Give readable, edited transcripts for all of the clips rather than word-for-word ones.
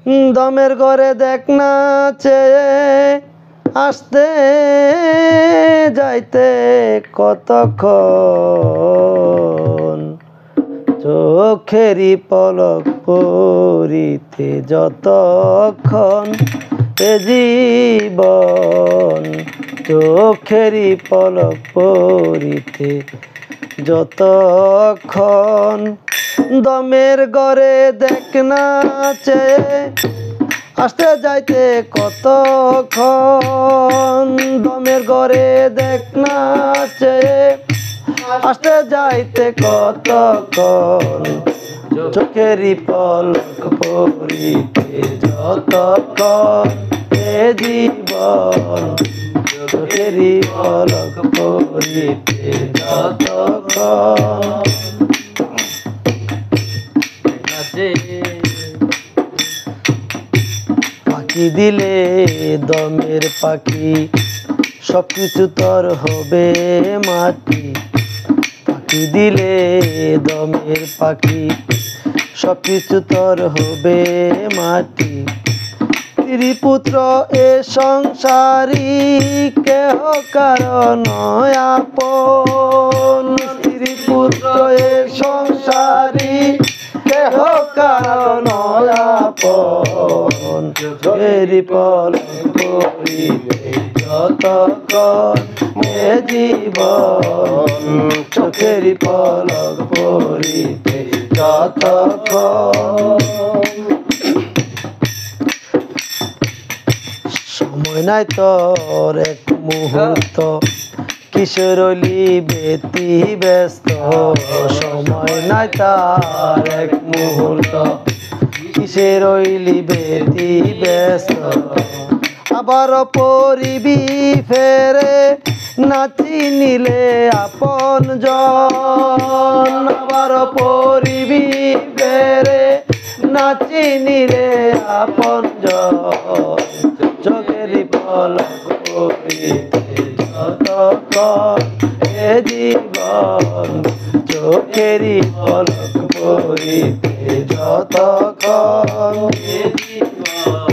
দমের ঘরে দেখ না চেয়ে আসতে যাইতে কতক্ষণ, চোখেরই পলক পরিতে যতক্ষণ এ জীবন, চোখেরই পলক পরিতে যতক্ষণ। দমের ঘরে দেখ না চেয়ে আসতে যাইতে কতক্ষণ, দমের ঘরে দেখ না চেয়ে আসতে যাইতে কতক্ষণ, চোখেরই পলক পরিতে যতক্ষণ এ জীবন, চোখেরই পলক পরিতে যতক্ষণ। পাখি দিলে দমের পাখি সবকিছু তোর হবে মাটি, পাখি দিলে দমের পাখি সবকিছু তোর হবে মাটি। ত্রিপুত্র এ সংসারী কেহ কারণ আপন, ত্রিপুত্র এ সংসারী কেহ কারণ আপন, চোখেরই পলক পরিতে যতক্ষণ এ জীবন, চোখেরই পলক পরিতে যতক্ষণ। সময় নাই তোর এক মুহূর্ত কিশোর ব্যতি ব্যস্ত, সময় নাই তার এক মুহূর্ত কিসের ব্যতি ব্যস্ত। আবার পরিবি ফেরে না চিনিলে আপন জন, আবার পরিবি ফেরে না চিনিলে আপন জন, চোখেরই পলক পরিতে যতক্ষণ এ জীবন, চোখেরই পলক পরিতে যতক্ষণ এ জীবন,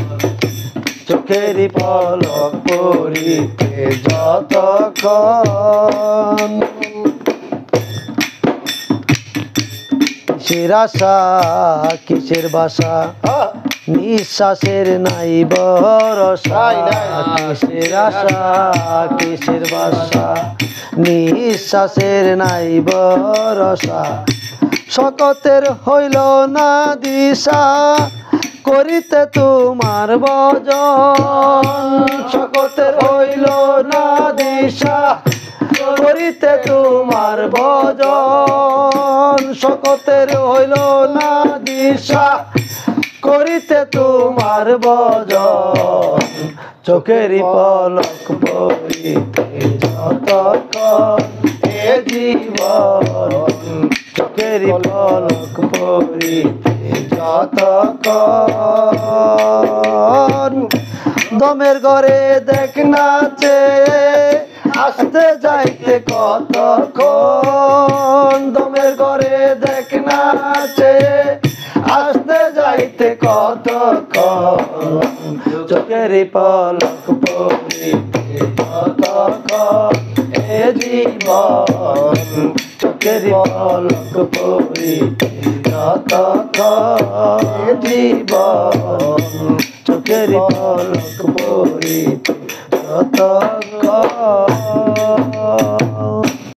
চোখেরই পলক পরিতে যতক্ষণ। কিসের আশা কিসের বাসা নিঃশ্বাসের নাই ভরসা, কিসের আশা কিসের বাসা নিঃশ্বাসের নাই ভরসা। শকতের হইল না দিশা করিতে তোমার ভজন, শকতের হইল না দিশা করিতে তোমার ভজন, শকতের হইল না দিশা করিতে তোমার ভজন, চোখেরই পলক পরিতে যতক্ষণ এ জীবন, চোখেরই পলক পরিতে যতক্ষণ। দমের ঘরে দেখ না চেয়ে আসতে যাইতে কতক্ষণ, দমের ঘরে দেখ না চেয়ে আসতে যাইতে কতক্ষণ, চোখেরই পলক পরিতে যতক্ষণ এ জীবন, চোখেরই পলক পরিতে যতক্ষণ এ জীবন, চোখেরই পলক পরিতে যতক্ষণ।